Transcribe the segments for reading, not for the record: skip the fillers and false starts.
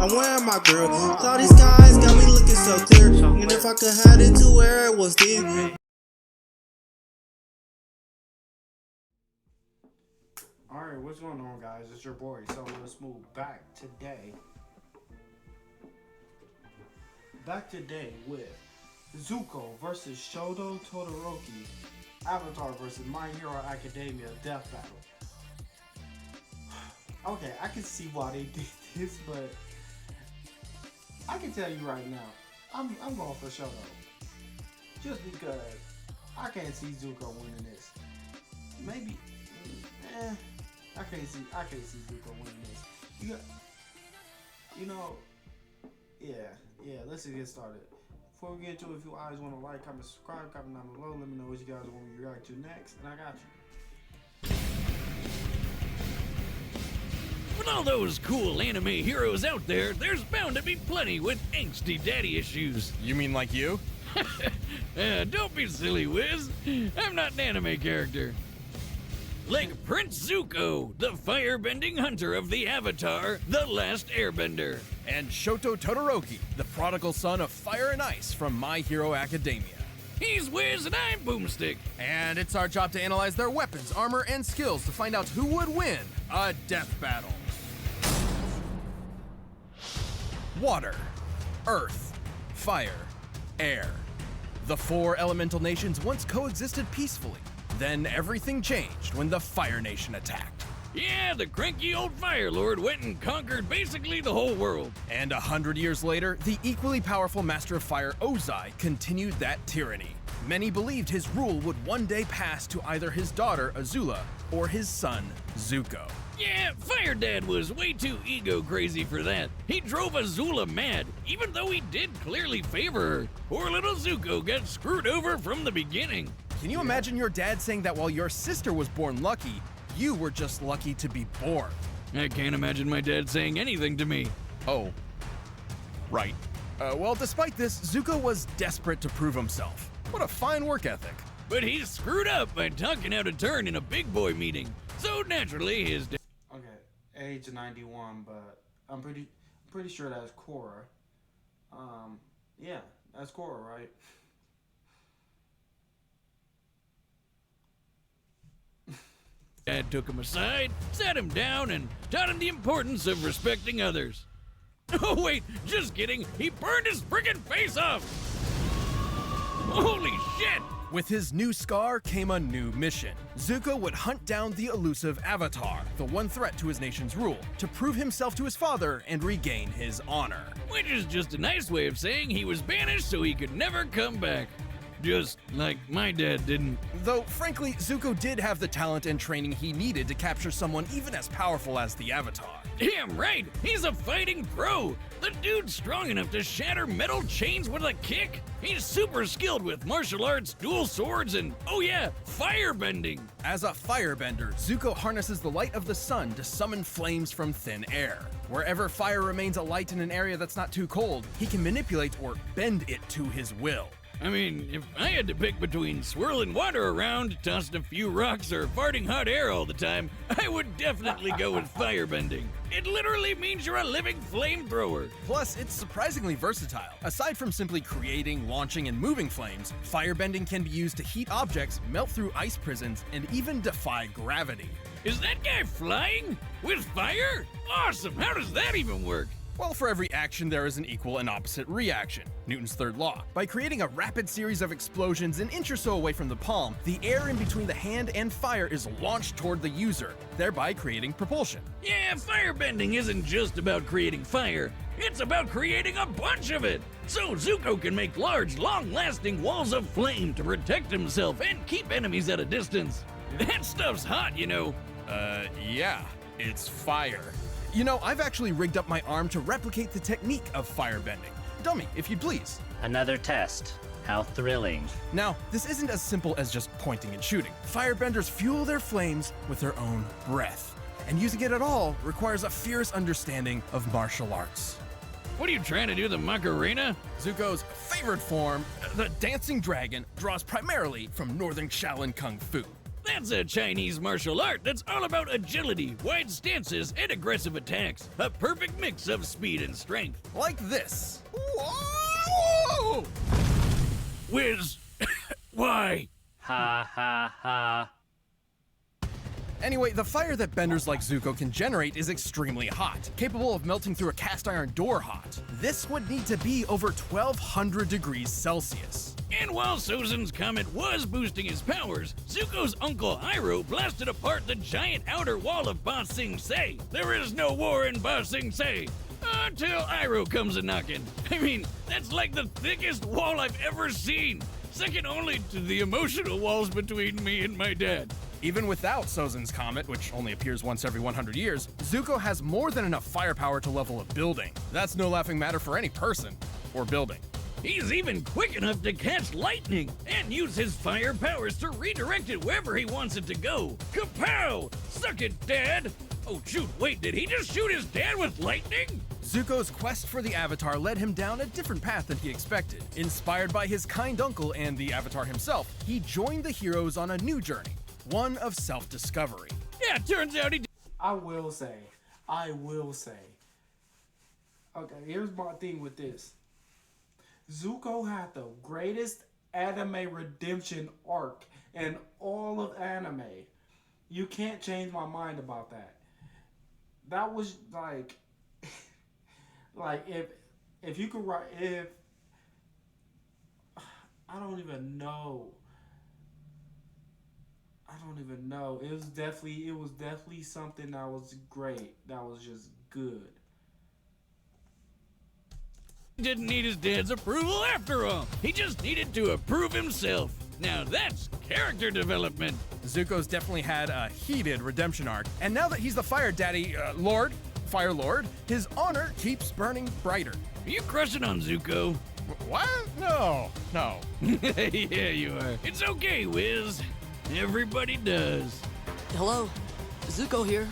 I'm wearing my girl. Cloudy skies got me looking so clear. And if I could head into where it was then. Alright, what's going on, guys? It's your boy, Smoove, back today with Zuko versus Shoto Todoroki, Avatar versus My Hero Academia Death Battle. Okay, I can see why they did this, but I can tell you right now, I'm going for Shoto. Just because I can't see Zuko winning this. Maybe, I can't see Zuko winning this. Let's just get started. Before we get into it, if you guys want to like, comment, subscribe, comment down below. Let me know what you guys want me to react to next, and I got you. With all those cool anime heroes out there, there's bound to be plenty with angsty daddy issues. You mean like you? Don't be silly, Wiz. I'm not an anime character. Like Prince Zuko, the firebending hunter of the Avatar, The Last Airbender. And Shoto Todoroki, the prodigal son of fire and ice from My Hero Academia. He's Wiz and I'm Boomstick. And it's our job to analyze their weapons, armor, and skills to find out who would win a death battle. Water, earth, fire, air. The four elemental nations once coexisted peacefully. Then everything changed when the Fire Nation attacked. Yeah, the cranky old Fire Lord went and conquered basically the whole world. And 100 years later, the equally powerful Master of Fire Ozai continued that tyranny. Many believed his rule would one day pass to either his daughter Azula or his son Zuko. Yeah, Fire Dad was way too ego crazy for that. He drove Azula mad, even though he did clearly favor her. Poor little Zuko got screwed over from the beginning. Can you imagine your dad saying that while your sister was born lucky, you were just lucky to be born? I can't imagine my dad saying anything to me. Oh, right. Well, despite this, Zuko was desperate to prove himself. What a fine work ethic. But he screwed up by talking out of turn in a big boy meeting. So naturally, his dad... Okay, age 91, but I'm pretty sure that's Korra. Yeah, that's Korra, right? Dad took him aside, sat him down, and taught him the importance of respecting others. Oh wait, just kidding, he burned his friggin' face off! Holy shit! With his new scar came a new mission. Zuko would hunt down the elusive Avatar, the one threat to his nation's rule, to prove himself to his father and regain his honor. Which is just a nice way of saying he was banished so he could never come back. Just like my dad didn't. Though, frankly, Zuko did have the talent and training he needed to capture someone even as powerful as the Avatar. Damn right, he's a fighting pro. The dude's strong enough to shatter metal chains with a kick. He's super skilled with martial arts, dual swords, and, oh yeah, firebending. As a firebender, Zuko harnesses the light of the sun to summon flames from thin air. Wherever fire remains alight in an area that's not too cold, he can manipulate or bend it to his will. I mean, if I had to pick between swirling water around, tossing a few rocks, or farting hot air all the time, I would definitely go with firebending. It literally means you're a living flamethrower. Plus, it's surprisingly versatile. Aside from simply creating, launching, and moving flames, firebending can be used to heat objects, melt through ice prisons, and even defy gravity. Is that guy flying? With fire? Awesome! How does that even work? Well, for every action, there is an equal and opposite reaction. Newton's third law. By creating a rapid series of explosions an inch or so away from the palm, the air in between the hand and fire is launched toward the user, thereby creating propulsion. Yeah, firebending isn't just about creating fire. It's about creating a bunch of it. So Zuko can make large, long-lasting walls of flame to protect himself and keep enemies at a distance. That stuff's hot, you know. Yeah, it's fire. You know, I've actually rigged up my arm to replicate the technique of firebending. Dummy, if you'd please. Another test. How thrilling. Now, this isn't as simple as just pointing and shooting. Firebenders fuel their flames with their own breath. And using it at all requires a fierce understanding of martial arts. What are you trying to do, the Macarena? Zuko's favorite form, the dancing dragon, draws primarily from northern Shaolin Kung Fu. That's a Chinese martial art that's all about agility, wide stances, and aggressive attacks. A perfect mix of speed and strength. Like this. Whoa! Wiz, why? Ha ha ha. Anyway, the fire that benders like Zuko can generate is extremely hot, capable of melting through a cast iron door hot. This would need to be over 1200 degrees Celsius. And while Sozin's comet was boosting his powers, Zuko's uncle Iroh blasted apart the giant outer wall of Ba Sing Se. There is no war in Ba Sing Se. Until Iroh comes a-knockin'. I mean, that's like the thickest wall I've ever seen. Second only to the emotional walls between me and my dad. Even without Sozin's comet, which only appears once every 100 years, Zuko has more than enough firepower to level a building. That's no laughing matter for any person or building. He's even quick enough to catch lightning and use his fire powers to redirect it wherever he wants it to go. Kapow! Suck it, Dad! Oh shoot, wait, did he just shoot his dad with lightning? Zuko's quest for the Avatar led him down a different path than he expected. Inspired by his kind uncle and the Avatar himself, he joined the heroes on a new journey, one of self-discovery. Yeah, turns out he I will say. Okay, here's my thing with this. Zuko had the greatest anime redemption arc in all of anime. You can't change my mind about that. That was like if you could write I don't even know. It was definitely something that was great. That was just good. didn't need his dad's approval after all. He just needed to approve himself. Now that's character development. Zuko's definitely had a heated redemption arc, and now that he's the Fire Daddy, Fire Lord, his honor keeps burning brighter. Are you crushing on Zuko? What? No. Yeah, you are. It's okay, Wiz. Everybody does. Hello, Zuko here.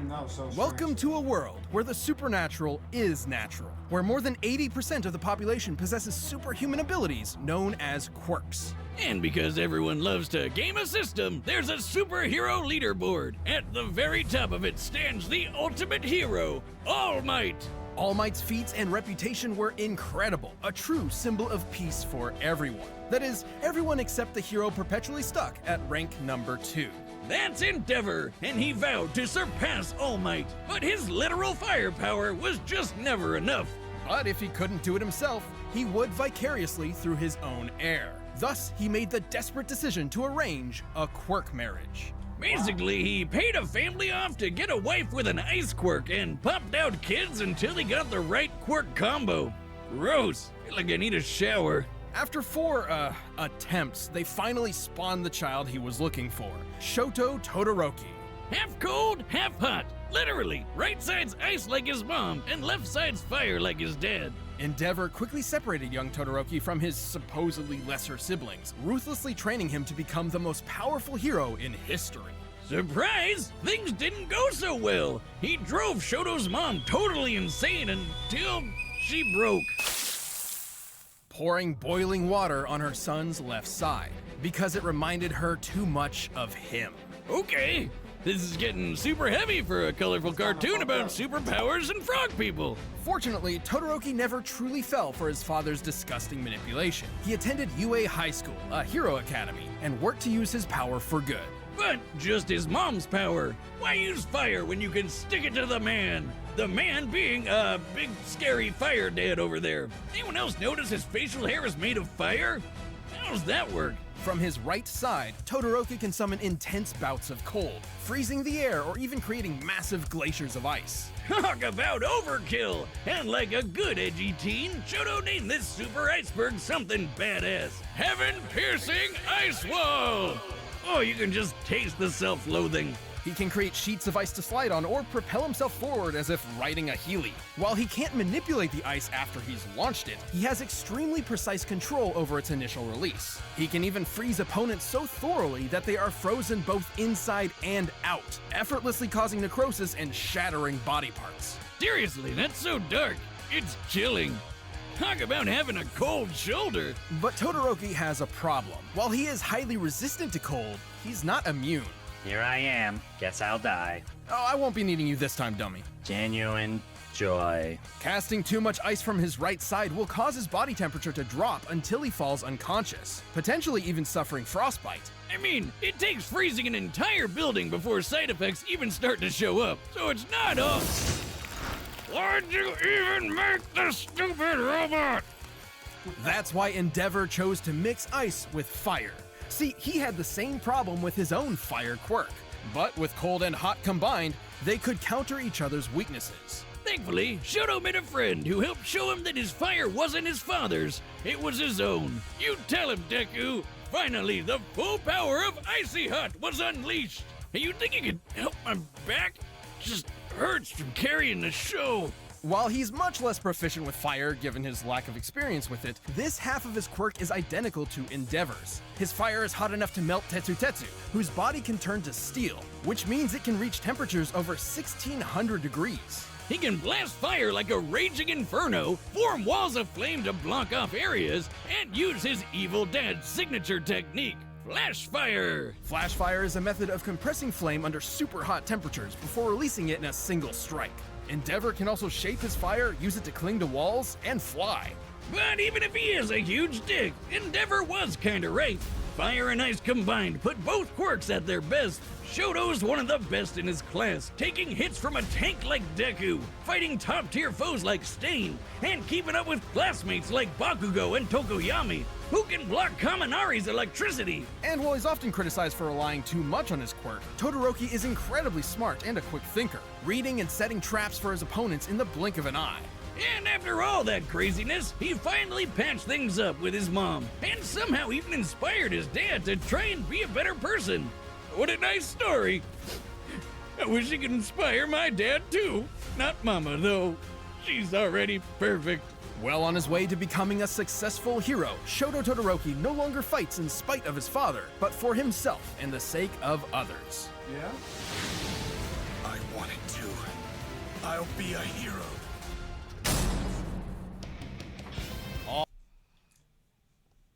No, so Welcome to a world where the supernatural is natural, where more than 80% of the population possesses superhuman abilities known as quirks. And because everyone loves to game a system, there's a superhero leaderboard. At the very top of it stands the ultimate hero, All Might. All Might's feats and reputation were incredible, a true symbol of peace for everyone. That is, everyone except the hero perpetually stuck at rank number 2. That's Endeavor, and he vowed to surpass All Might. But his literal firepower was just never enough. But if he couldn't do it himself, he would vicariously through his own heir. Thus, he made the desperate decision to arrange a quirk marriage. Basically, he paid a family off to get a wife with an ice quirk and popped out kids until he got the right quirk combo. Gross. Feel like I need a shower. After 4 attempts, they finally spawned the child he was looking for, Shoto Todoroki. Half cold, half hot. Literally, right side's ice like his mom, and left side's fire like his dad. Endeavor quickly separated young Todoroki from his supposedly lesser siblings, ruthlessly training him to become the most powerful hero in history. Surprise! Things didn't go so well. He drove Shoto's mom totally insane until she broke. Pouring boiling water on her son's left side, because it reminded her too much of him. Okay, this is getting super heavy for a colorful cartoon about superpowers and frog people. Fortunately, Todoroki never truly fell for his father's disgusting manipulation. He attended UA High School, a hero academy, and worked to use his power for good. But just his mom's power. Why use fire when you can stick it to the man? The man being a big scary fire dad over there. Anyone else notice his facial hair is made of fire? How does that work? From his right side, Todoroki can summon intense bouts of cold, freezing the air or even creating massive glaciers of ice. Talk about overkill! And like a good edgy teen, Shoto named this super iceberg something badass. Heaven-piercing ice wall! Oh, you can just taste the self-loathing. He can create sheets of ice to slide on or propel himself forward as if riding a Heeley. While he can't manipulate the ice after he's launched it, he has extremely precise control over its initial release. He can even freeze opponents so thoroughly that they are frozen both inside and out, effortlessly causing necrosis and shattering body parts. Seriously, that's so dark. It's chilling. Talk about having a cold shoulder. But Todoroki has a problem. While he is highly resistant to cold, he's not immune. Here I am. Guess I'll die. Oh, I won't be needing you this time, dummy. Genuine joy. Casting too much ice from his right side will cause his body temperature to drop until he falls unconscious, potentially even suffering frostbite. I mean, it takes freezing an entire building before side effects even start to show up, so it's not up. Why'd you even make the stupid robot? That's why Endeavor chose to mix ice with fire. See, he had the same problem with his own fire quirk, but with cold and hot combined, they could counter each other's weaknesses. Thankfully, Shoto made a friend who helped show him that his fire wasn't his father's, it was his own. You tell him, Deku. Finally, the full power of Icy Hot was unleashed. Hey, you think you could help my back? Just hurts from carrying the show. While he's much less proficient with fire given his lack of experience with it, this half of his quirk is identical to Endeavor's. His fire is hot enough to melt Tetsu Tetsu, whose body can turn to steel, which means it can reach temperatures over 1600 degrees. He can blast fire like a raging inferno, form walls of flame to block off areas, and use his evil dad's signature technique, flash fire. Flash fire is a method of compressing flame under super hot temperatures before releasing it in a single strike. Endeavor can also shape his fire, use it to cling to walls, and fly. But even if he is a huge dick, Endeavor was kinda right. Fire and ice combined put both quirks at their best. Shoto's one of the best in his class, taking hits from a tank like Deku, fighting top-tier foes like Stain, and keeping up with classmates like Bakugo and Tokoyami, who can block Kaminari's electricity. And while he's often criticized for relying too much on his quirk, Todoroki is incredibly smart and a quick thinker, reading and setting traps for his opponents in the blink of an eye. And after all that craziness, he finally patched things up with his mom, and somehow even inspired his dad to try and be a better person. What a nice story. I wish he could inspire my dad too. Not Mama, though. She's already perfect. Well on his way to becoming a successful hero, Shoto Todoroki no longer fights in spite of his father, but for himself and the sake of others. Yeah? I wanted to. I'll be a hero.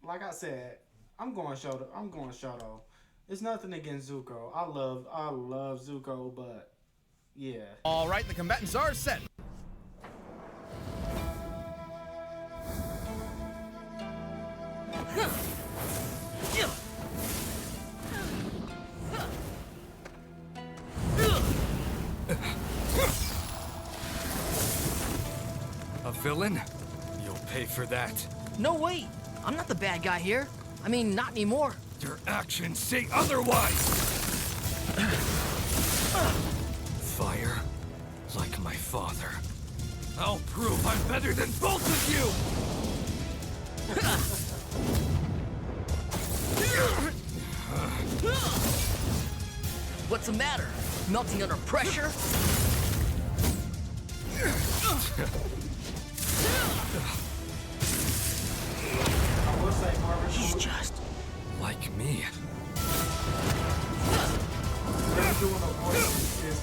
Like I said, I'm going Shoto. It's nothing against Zuko. I love Zuko, but yeah. All right, the combatants are set. A villain? You'll pay for that. No, wait. I'm not the bad guy here. I mean, not anymore. Your actions say otherwise! Fire, like my father. I'll prove I'm better than both of you! What's the matter? Melting under pressure? I will say Marvin. He's just... Like me. They're doing a voice is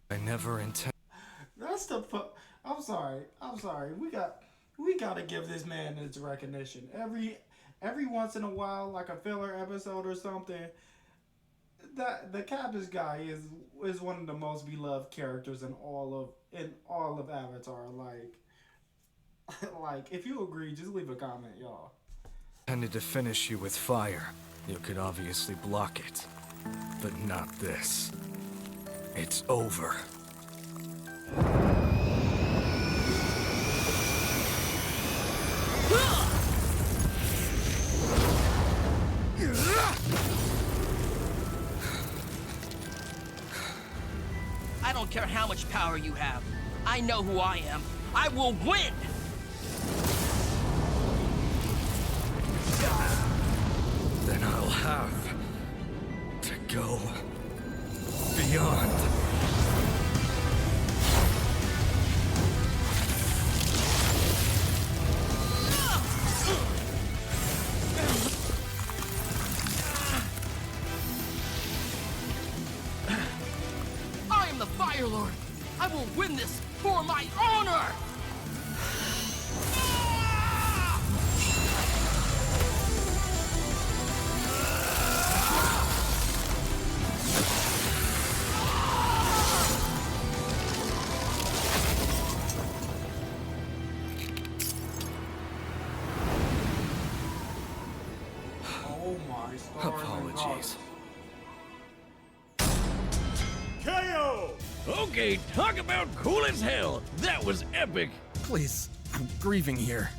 I never intended. That's the I'm sorry. We gotta give this man his recognition. Every once in a while, like a filler episode or something. That the Cabbage guy is one of the most beloved characters in all of Avatar. Like if you agree, just leave a comment, y'all. Intended to finish you with fire. You could obviously block it, but not this. It's over. care how much power you have. I know who I am. I will win! Then I'll have to go beyond. I am the Fire Lord. I will win this for my honor! Oh my stars and Apologies. Okay, talk about cool as hell. That was epic. Please, I'm grieving here.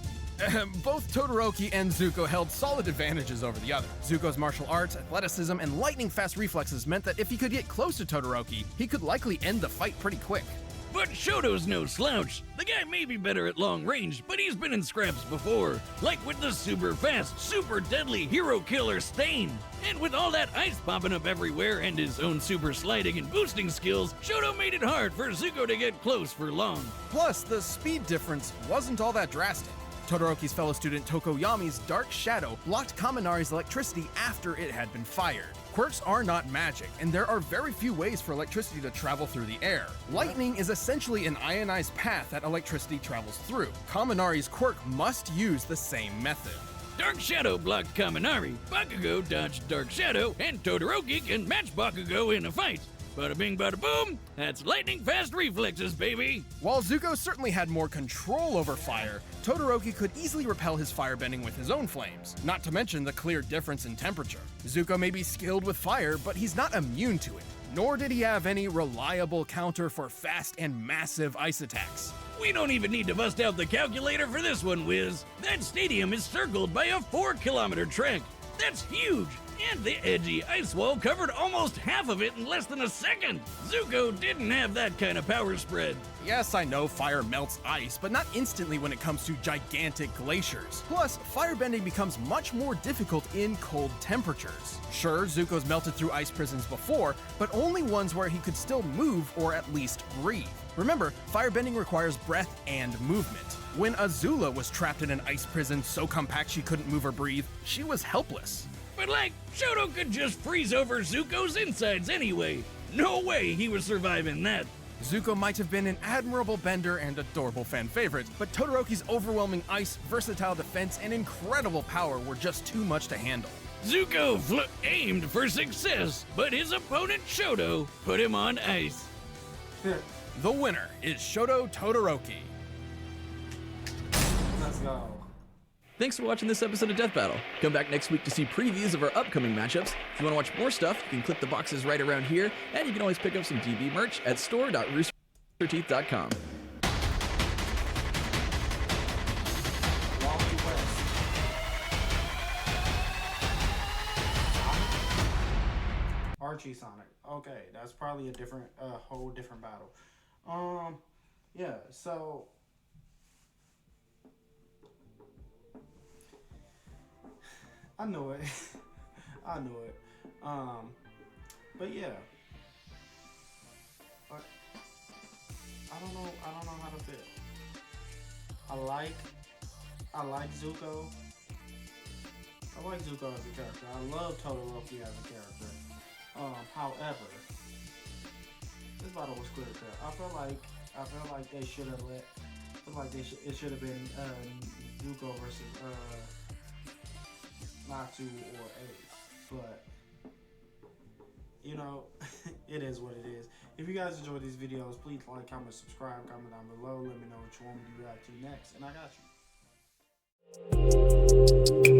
Both Todoroki and Zuko held solid advantages over the other. Zuko's martial arts, athleticism, and lightning-fast reflexes meant that if he could get close to Todoroki, he could likely end the fight pretty quick. But Shoto's no slouch. The guy may be better at long range, but he's been in scraps before. Like with the super fast, super deadly hero killer Stain. And with all that ice popping up everywhere and his own super sliding and boosting skills, Shoto made it hard for Zuko to get close for long. Plus, the speed difference wasn't all that drastic. Todoroki's fellow student Tokoyami's Dark Shadow blocked Kaminari's electricity after it had been fired. Quirks are not magic, and there are very few ways for electricity to travel through the air. Lightning is essentially an ionized path that electricity travels through. Kaminari's quirk must use the same method. Dark Shadow blocked Kaminari, Bakugo dodged Dark Shadow, and Todoroki can match Bakugo in a fight. Bada bing, bada boom, that's lightning fast reflexes, baby. While Zuko certainly had more control over fire, Todoroki could easily repel his firebending with his own flames, not to mention the clear difference in temperature. Zuko may be skilled with fire, but he's not immune to it, nor did he have any reliable counter for fast and massive ice attacks. We don't even need to bust out the calculator for this one, Wiz. That stadium is circled by a 4-kilometer track. That's huge! And the edgy ice wall covered almost half of it in less than a second. Zuko didn't have that kind of power spread. Yes, I know fire melts ice, but not instantly when it comes to gigantic glaciers. Plus, firebending becomes much more difficult in cold temperatures. Sure, Zuko's melted through ice prisons before, but only ones where he could still move or at least breathe. Remember, firebending requires breath and movement. When Azula was trapped in an ice prison so compact she couldn't move or breathe, she was helpless. But like, Shoto could just freeze over Zuko's insides anyway. No way he was surviving that. Zuko might have been an admirable bender and adorable fan favorite, but Todoroki's overwhelming ice, versatile defense, and incredible power were just too much to handle. Zuko aimed for success, but his opponent Shoto put him on ice. The winner is Shoto Todoroki. Let's go. Thanks for watching this episode of Death Battle. Come back next week to see previews of our upcoming matchups. If you want to watch more stuff, you can click the boxes right around here, and you can always pick up some DB merch at store.roosterteeth.com. Wally West. Archie Sonic. Okay, that's probably a different, whole different battle. Yeah, so I knew it. I knew it. But yeah. But I don't know how to feel. I like Zuko. I like Zuko as a character. I love Todoroki as a character. However, this battle was clear cut. I feel like they should have let. I feel like it should have been Zuko versus Natsu or Ace. But you know, it is what it is. If you guys enjoy these videos, please like, comment, subscribe, comment down below. Let me know what you want me to react to next, and I got you.